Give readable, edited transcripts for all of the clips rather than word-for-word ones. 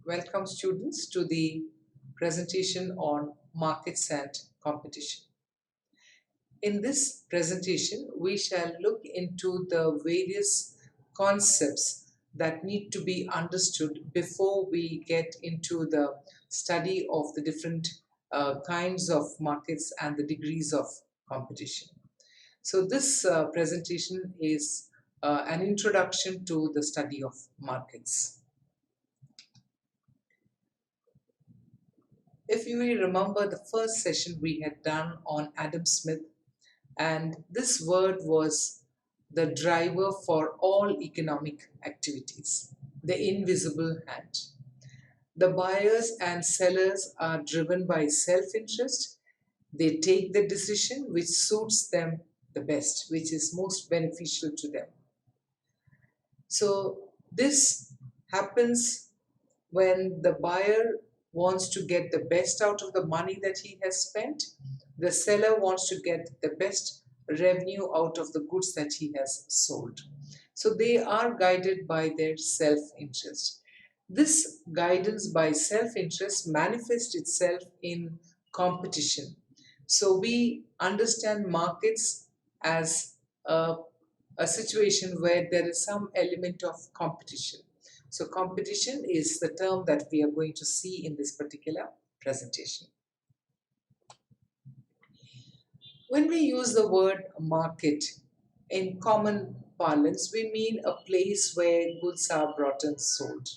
Welcome students to the presentation on markets and competition. In this presentation, we shall look into the various concepts that need to be understood before we get into the study of the different kinds of markets and the degrees of competition. So this presentation is an introduction to the study of markets. If you will remember the first session we had done on Adam Smith, and this word was the driver for all economic activities, the invisible hand. The buyers and sellers are driven by self-interest. They take the decision which suits them the best, which is most beneficial to them. So this happens when the buyer wants to get the best out of the money that he has spent. The seller wants to get the best revenue out of the goods that he has sold. So they are guided by their self-interest. This guidance by self-interest manifests itself in competition. So we understand markets as a situation where there is some element of competition. So competition is the term that we are going to see in this particular presentation. When we use the word market in common parlance, we mean a place where goods are bought and sold.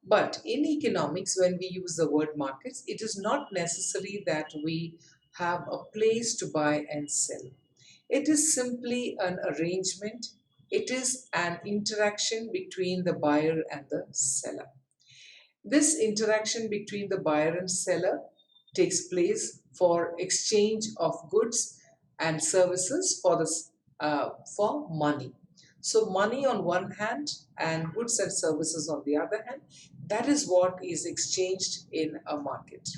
But in economics, when we use the word markets, it is not necessary that we have a place to buy and sell. It is simply an arrangement. It is an interaction between the buyer and the seller. This interaction between the buyer and seller takes place for exchange of goods and services for money. So money on one hand and goods and services on the other hand, that is what is exchanged in a market.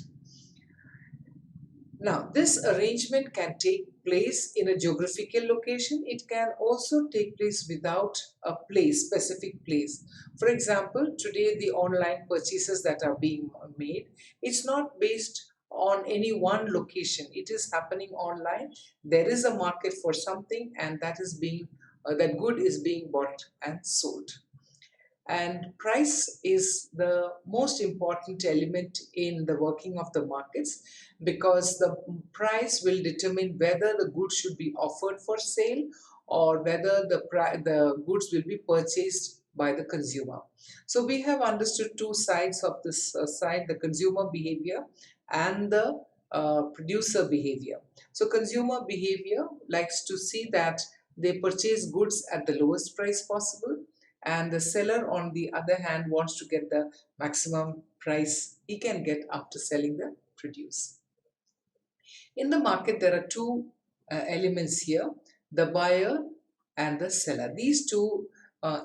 Now, this arrangement can take place in a geographical location. It can also take place without a place, specific place. For example, today the online purchases that are being made, it's not based on any one location. It is happening online. There is a market for something, and that good is being bought and sold. And price is the most important element in the working of the markets, because the price will determine whether the goods should be offered for sale or whether the goods will be purchased by the consumer. So we have understood two sides of this side, the consumer behavior and the producer behavior. So consumer behavior likes to see that they purchase goods at the lowest price possible, and the seller on the other hand wants to get the maximum price he can get after selling the produce. In the market, there are two elements here, the buyer and the seller. These two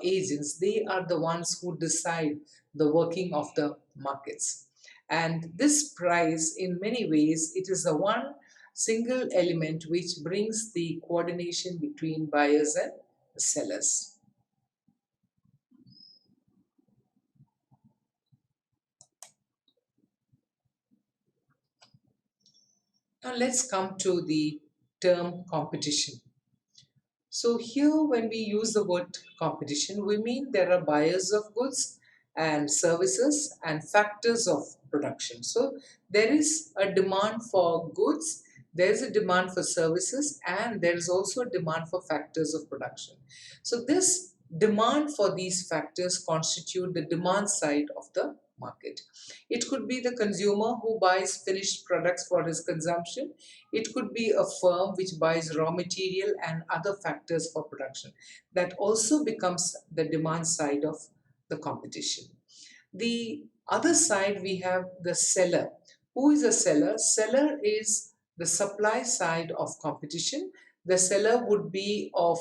agents, they are the ones who decide the working of the markets. And this price, in many ways, it is the one single element which brings the coordination between buyers and sellers. Now let's come to the term competition. So here when we use the word competition, we mean there are buyers of goods and services and factors of production. So there is a demand for goods, there is a demand for services, and there is also a demand for factors of production. So this demand for these factors constitute the demand side of the market. It could be the consumer who buys finished products for his consumption. It could be a firm which buys raw material and other factors for production. That also becomes the demand side of the competition. The other side, we have the seller. Who is a seller? Seller is the supply side of competition. The seller would be of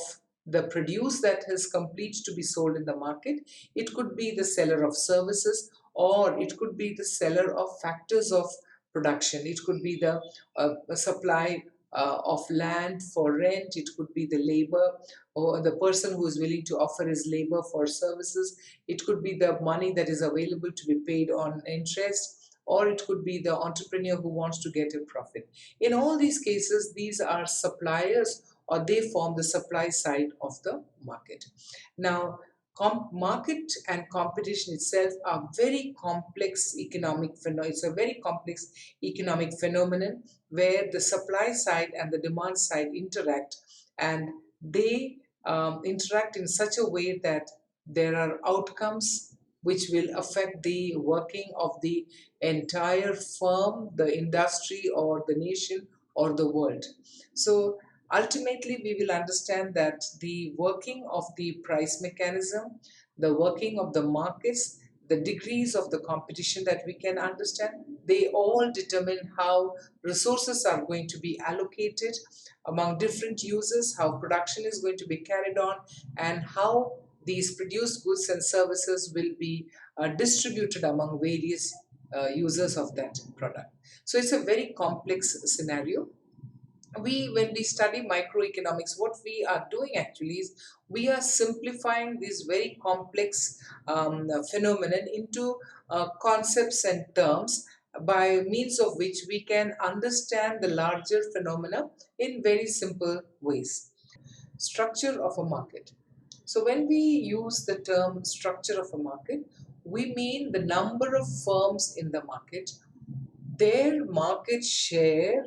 the produce that is complete to be sold in the market. It could be the seller of services, or it could be the seller of factors of production. It could be the supply of land for rent, it could be the labor or the person who is willing to offer his labor for services, it could be the money that is available to be paid on interest, or it could be the entrepreneur who wants to get a profit. In all these cases, these are suppliers, or they form the supply side of the market. Now, market and competition itself are very complex economic phenomenon. It's a very complex economic phenomenon where the supply side and the demand side interact, and they interact in such a way that there are outcomes which will affect the working of the entire firm, the industry, or the nation, or the world. So ultimately, we will understand that the working of the price mechanism, the working of the markets, the degrees of the competition that we can understand, they all determine how resources are going to be allocated among different users, how production is going to be carried on, and how these produced goods and services will be distributed among various users of that product. So it's a very complex scenario. When we study microeconomics, what we are doing actually is we are simplifying this very complex phenomenon into concepts and terms, by means of which we can understand the larger phenomena in very simple ways. Structure of a market. So when we use the term structure of a market, we mean the number of firms in the market, their market share,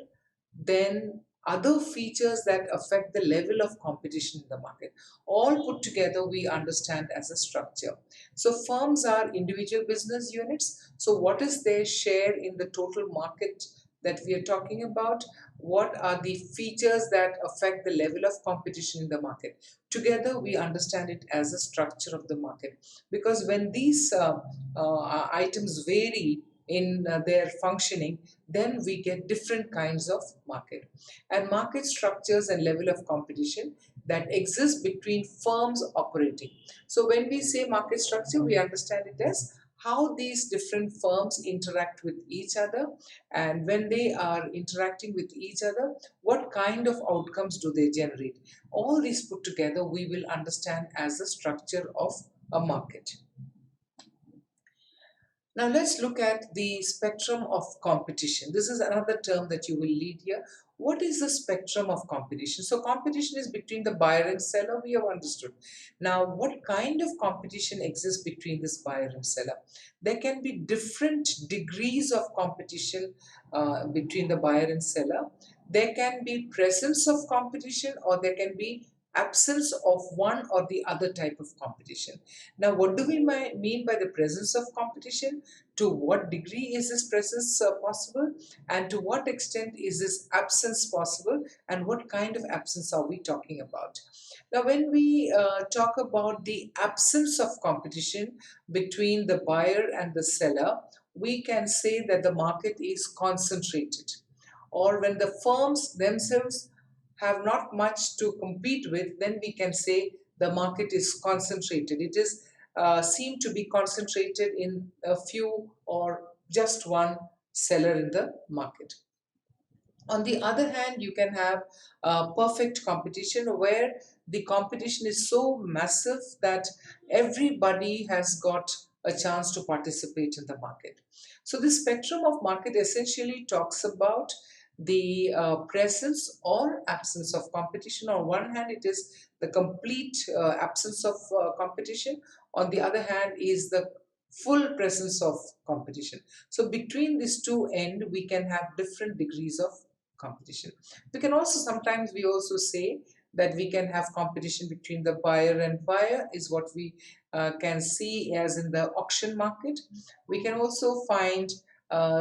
then other features that affect the level of competition in the market. All put together, we understand as a structure. So firms are individual business units. So what is their share in the total market that we are talking about? What are the features that affect the level of competition in the market? Together, we understand it as a structure of the market. Because when these items vary in their functioning, then we get different kinds of market. And market structures and level of competition that exist between firms operating. So when we say market structure, we understand it as how these different firms interact with each other, and when they are interacting with each other, what kind of outcomes do they generate. All these put together we will understand as the structure of a market. Now let's look at the spectrum of competition. This is another term that you will lead here. What is the spectrum of competition? So competition is between the buyer and seller, we have understood. Now what kind of competition exists between this buyer and seller? There can be different degrees of competition between the buyer and seller. There can be presence of competition, or there can be absence of one or the other type of competition. Now, what do we mean by the presence of competition? To what degree is this presence possible? And to what extent is this absence possible? And what kind of absence are we talking about? Now, when we talk about the absence of competition between the buyer and the seller, we can say that the market is concentrated. Or when the firms themselves have not much to compete with, then we can say the market is concentrated. It is seem to be concentrated in a few or just one seller in the market. On the other hand, you can have perfect competition, where the competition is so massive that everybody has got a chance to participate in the market. So this spectrum of market essentially talks about the presence or absence of competition. On one hand, it is the complete absence of competition. On the other hand is the full presence of competition. So between these two ends, we can have different degrees of competition. We can also sometimes we also say that we can have competition between the buyer and buyer, is what we can see as in the auction market. We can also find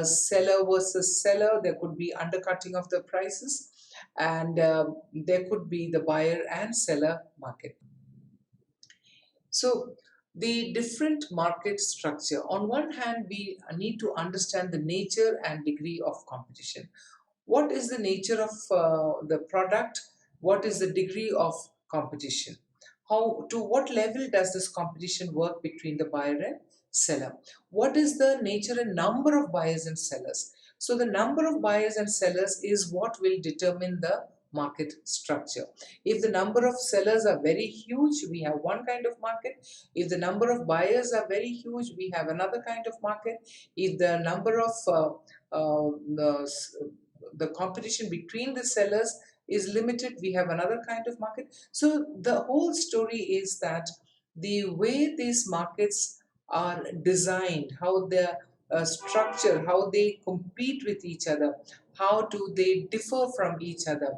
seller versus seller. There could be undercutting of the prices, and there could be the buyer and seller market. So the different market structure. On one hand, we need to understand the nature and degree of competition. What is the nature of the product? What is the degree of competition? To what level does this competition work between the buyer and seller? What is the nature and number of buyers and sellers? So the number of buyers and sellers is what will determine the market structure. If the number of sellers are very huge, we have one kind of market. If the number of buyers are very huge, we have another kind of market. If the number of uh, the, the competition between the sellers is limited, we have another kind of market. So the whole story is that the way these markets are designed, how they're structured, how they compete with each other, how do they differ from each other,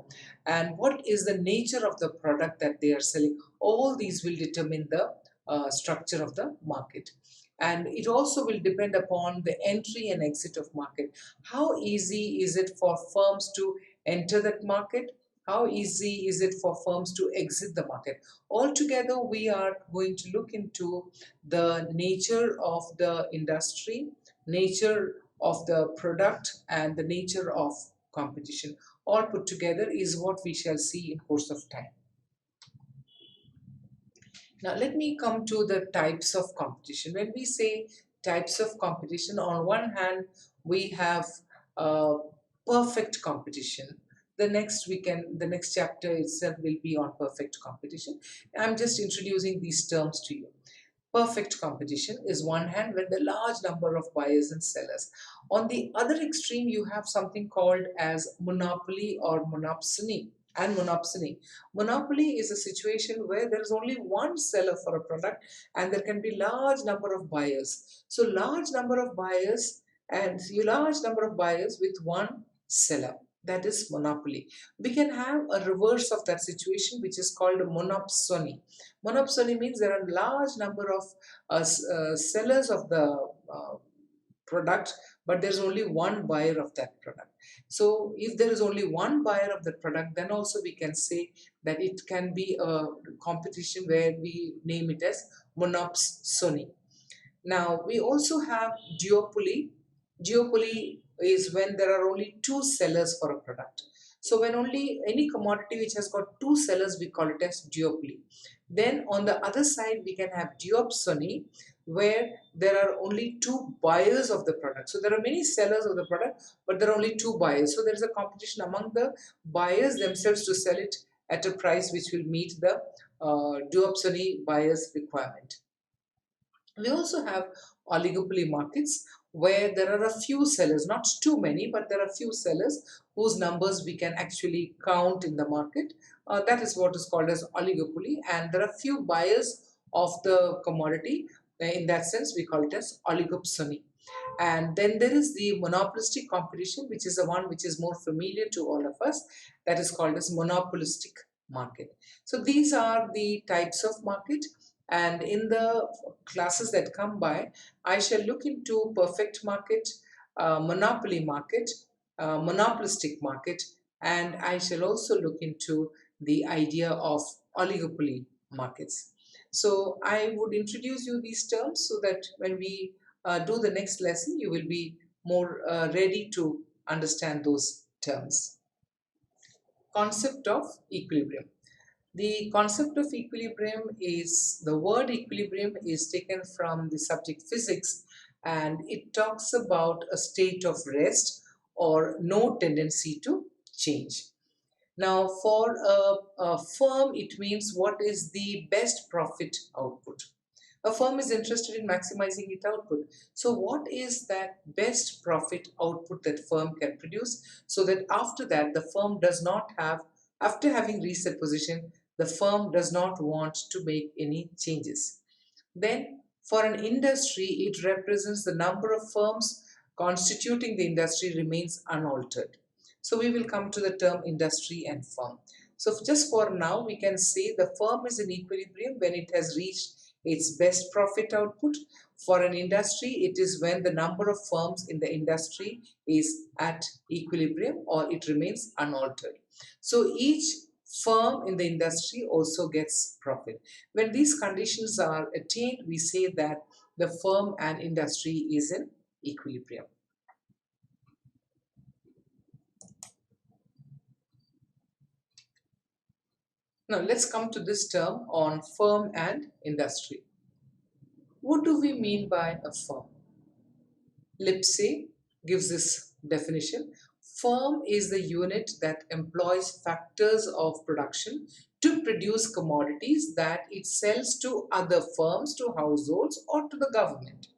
and what is the nature of the product that they are selling, all these will determine the structure of the market. And it also will depend upon the entry and exit of market. How easy is it for firms to enter that market? How easy is it for firms to exit the market? Altogether, we are going to look into the nature of the industry, nature of the product, and the nature of competition. All put together is what we shall see in course of time. Now, let me come to the types of competition. When we say types of competition, on one hand, we have uh, perfect competition. The next chapter itself will be on perfect competition. I'm just introducing these terms to you. Perfect competition is one hand when the large number of buyers and sellers. On the other extreme, you have something called as monopoly or monopsony. And monopsony. Monopoly is a situation where there is only one seller for a product and there can be large number of buyers. So large number of buyers and large number of buyers with one seller. That is monopoly. We can have a reverse of that situation, which is called monopsony. Monopsony means there are large number of sellers of the uh, product, but there's only one buyer of that product. So if there is only one buyer of the product, then also we can say that it can be a competition where we name it as monopsony. Now we also have duopoly. Duopoly is when there are only two sellers for a product. So when only any commodity which has got two sellers, we call it as duopoly. Then on the other side, we can have duopsony, where there are only two buyers of the product. So there are many sellers of the product, but there are only two buyers. So there is a competition among the buyers themselves to sell it at a price which will meet the duopsony buyer's requirement. We also have oligopoly markets where there are a few sellers, not too many, but there are few sellers whose numbers we can actually count in the market. That is what is called as oligopoly, and there are few buyers of the commodity. In that sense, we call it as oligopsony. And then there is the monopolistic competition, which is the one which is more familiar to all of us. That is called as monopolistic market. So these are the types of market. And in the classes that come by, I shall look into perfect market, monopoly market, monopolistic market, and I shall also look into the idea of oligopoly markets. So I would introduce you these terms so that when we do the next lesson, you will be more ready to understand those terms. Concept of equilibrium. The concept of equilibrium is, the word equilibrium is taken from the subject physics, and it talks about a state of rest or no tendency to change. Now, for a firm, it means what is the best profit output. A firm is interested in maximizing its output. So what is that best profit output that firm can produce, so that after that the firm does not have, after having reached that position, the firm does not want to make any changes. Then for an industry, it represents the number of firms constituting the industry remains unaltered. So we will come to the term industry and firm. So just for now, we can say the firm is in equilibrium when it has reached its best profit output. For an industry, it is when the number of firms in the industry is at equilibrium or it remains unaltered. So each firm in the industry also gets profit. When these conditions are attained, we say that the firm and industry is in equilibrium. Now let's come to this term on firm and industry. What do we mean by a firm? Lipsey gives this Definition: firm is the unit that employs factors of production to produce commodities that it sells to other firms, to households, or to the government.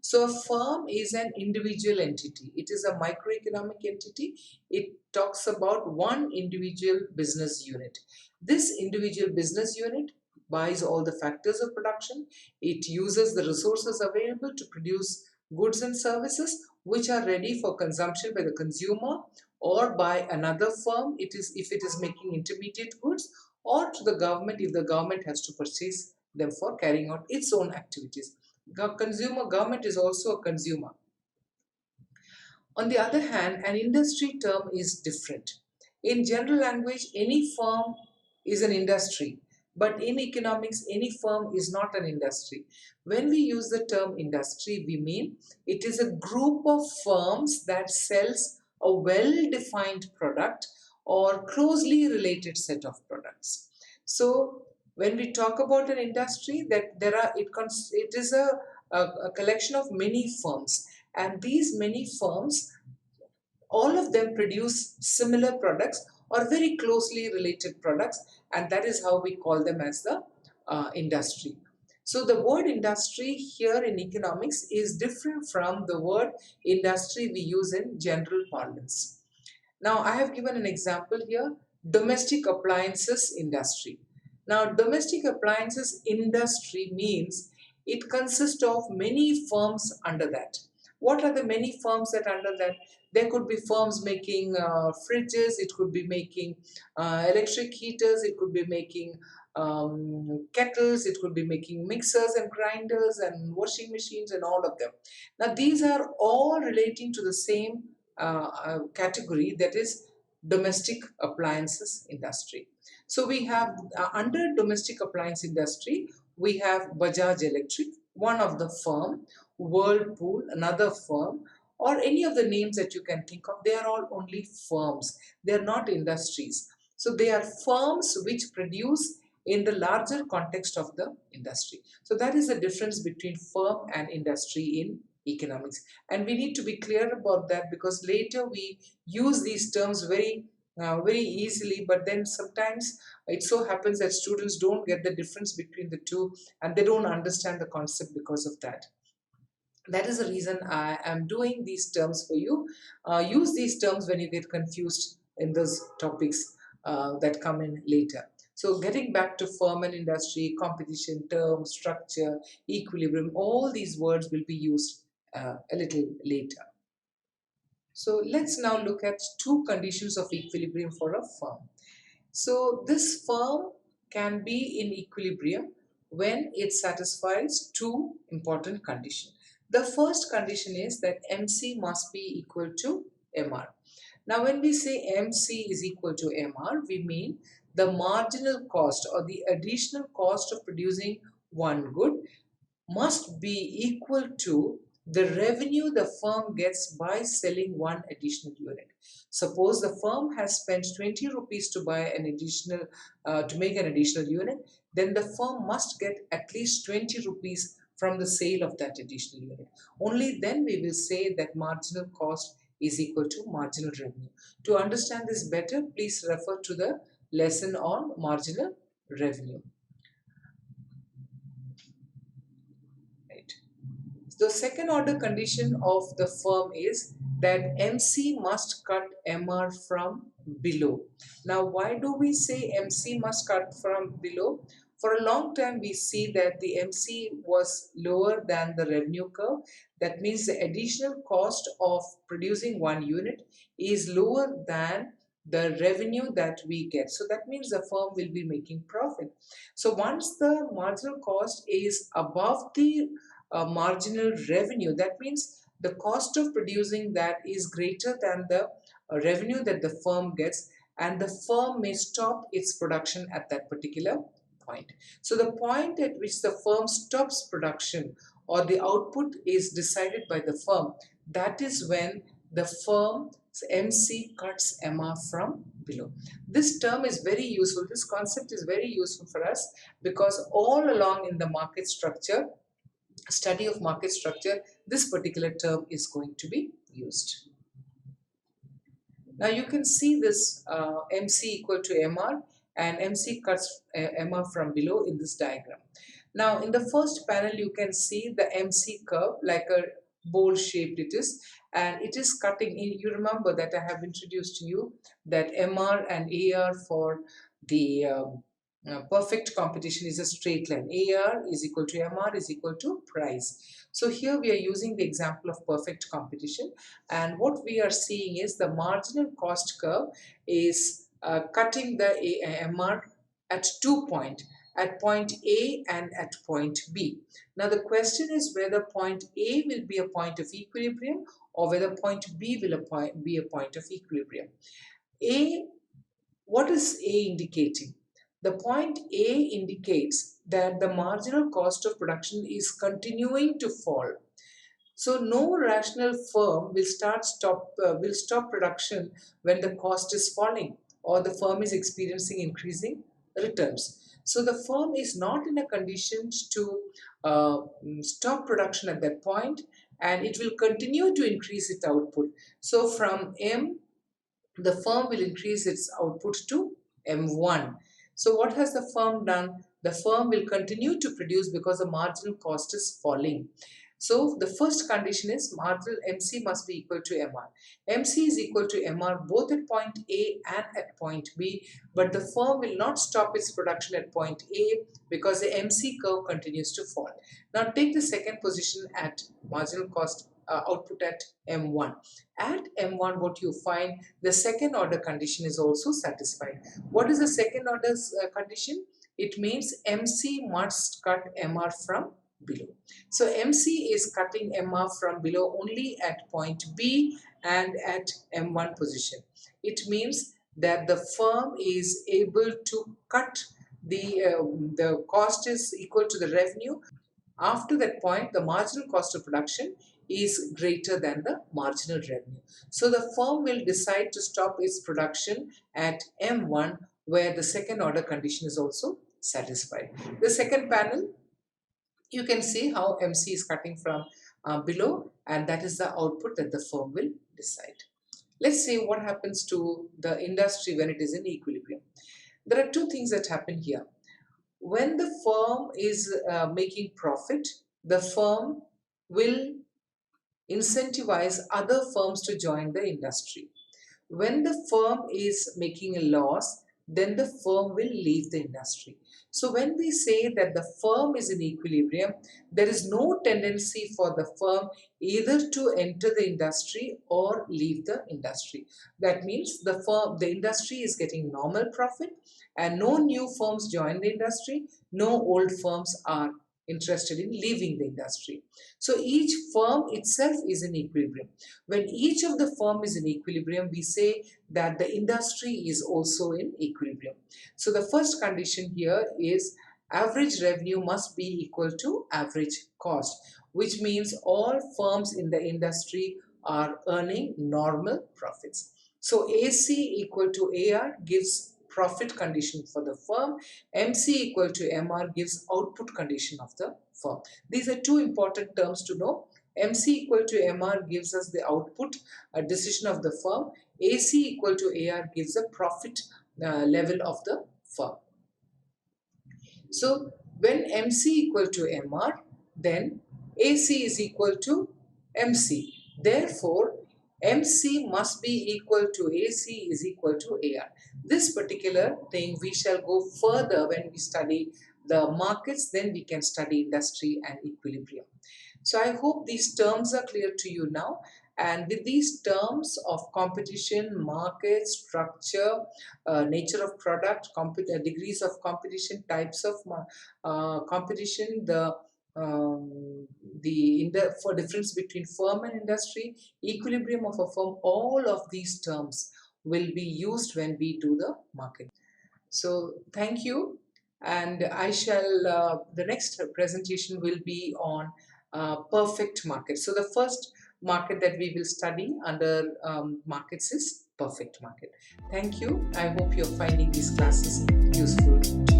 So, a firm is an individual entity, it is a microeconomic entity. It talks about one individual business unit. This individual business unit buys all the factors of production, it uses the resources available to produce goods and services which are ready for consumption by the consumer or by another firm, it is if it is making intermediate goods, or to the government if the government has to purchase them for carrying out its own activities. Government is also a consumer. On the other hand, an industry term is different. In general language, any firm is an industry, but in economics, any firm is not an industry. When we use the term industry, we mean it is a group of firms that sells a well-defined product or closely related set of products. So, when we talk about an industry, that it is a collection of many firms, and these many firms, all of them produce similar products or very closely related products, and that is how we call them as the industry. So the word industry here in economics is different from the word industry we use in general parlance. Now I have given an example here: domestic appliances industry. Now domestic appliances industry means it consists of many firms under that. What are the many firms that under that? There could be firms making fridges, it could be making electric heaters, it could be making kettles, it could be making mixers and grinders and washing machines and all of them. Now these are all relating to the same category, that is domestic appliances industry. So we have under domestic appliance industry, we have Bajaj Electric, one of the firm, Whirlpool, another firm, or any of the names that you can think of. They are all only firms. They are not industries. So they are firms which produce in the larger context of the industry. So that is the difference between firm and industry in economics. And we need to be clear about that, because later we use these terms very easily, but then sometimes it so happens that students don't get the difference between the two, and they don't understand the concept because of that. That is the reason I am doing these terms for you. Use these terms when you get confused in those topics that come in later. So getting back to firm and industry, competition, term, structure, equilibrium, all these words will be used a little later. So let's now look at two conditions of equilibrium for a firm. So this firm can be in equilibrium when it satisfies two important conditions. The first condition is that MC must be equal to MR. Now when we say MC is equal to MR, we mean the marginal cost or the additional cost of producing one good must be equal to the revenue the firm gets by selling one additional unit. Suppose the firm has spent 20 rupees to buy an additional, to make an additional unit, then the firm must get at least 20 rupees from the sale of that additional unit. Only then we will say that marginal cost is equal to marginal revenue. To understand this better, please refer to the lesson on marginal revenue. The second order condition of the firm is that MC must cut MR from below. Now, why do we say MC must cut from below? For a long time, we see that the MC was lower than the revenue curve. That means the additional cost of producing one unit is lower than the revenue that we get. So that means the firm will be making profit. So once the marginal cost is above the marginal revenue, that means the cost of producing that is greater than the revenue that the firm gets, and the firm may stop its production at that particular point. So the point at which the firm stops production or the output is decided by the firm, that is when the firm's MC cuts MR from below. This term is very useful. This concept is very useful for us because all along in the market structure, study of market structure, this particular term is going to be used. Now you can see this MC equal to MR, and MC cuts MR from below in this diagram. Now in the first panel you can see the MC curve like a bowl shaped it is, and it is cutting in. You remember that I have introduced to you that MR and AR for the perfect competition is a straight line. AR is equal to MR is equal to price. So here we are using the example of perfect competition, and what we are seeing is the marginal cost curve is cutting the MR at 2 points, at point A and at point B. Now the question is whether point A will be a point of equilibrium or whether point B will be a point of equilibrium. What is A indicating? The point A indicates that the marginal cost of production is continuing to fall. So no rational firm will stop production when the cost is falling or the firm is experiencing increasing returns. So the firm is not in a condition to stop production at that point, and it will continue to increase its output. So from M, the firm will increase its output to M1. So what has the firm done? The firm will continue to produce because the marginal cost is falling. So the first condition is marginal MC must be equal to MR. MC is equal to MR both at point A and at point B, but the firm will not stop its production at point A because the MC curve continues to fall. Now take the second position at marginal cost output at M1. At M1, what you find, the second order condition is also satisfied. What is the second order condition? It means MC must cut MR from below. So MC is cutting MR from below only at point B and at M1 position. It means that the firm is able to cut the cost is equal to the revenue. After that point, the marginal cost of production is greater than the marginal revenue. So the firm will decide to stop its production at M1 where the second order condition is also satisfied. The second panel, you can see how MC is cutting from below, and that is the output that the firm will decide. Let's see what happens to the industry when it is in equilibrium. There are two things that happen here. When the firm is making profit, the firm will incentivize other firms to join the industry. When the firm is making a loss, then the firm will leave the industry. So when we say that the firm is in equilibrium, there is no tendency for the firm either to enter the industry or leave the industry. That means the industry is getting normal profit and no new firms join the industry, no old firms are interested in leaving the industry. So each firm itself is in equilibrium. When each of the firm is in equilibrium, we say that the industry is also in equilibrium. So the first condition here is average revenue must be equal to average cost, which means all firms in the industry are earning normal profits. So AC equal to AR gives profit condition for the firm. MC equal to MR gives output condition of the firm. These are two important terms to know. MC equal to MR gives us the output decision of the firm. AC equal to AR gives a profit level of the firm. So when MC equal to MR, then AC is equal to MC. Therefore, MC must be equal to AC is equal to AR. This particular thing we shall go further when we study the markets, then we can study industry and equilibrium. So I hope these terms are clear to you now. And with these terms of competition, market, structure, nature of product, degrees of competition, types of competition, for difference between firm and industry, equilibrium of a firm, all of these terms will be used when we do the market. So thank you, and I shall the next presentation will be on perfect market. So the first market that we will study under markets is perfect market. Thank you. I hope you're finding these classes useful.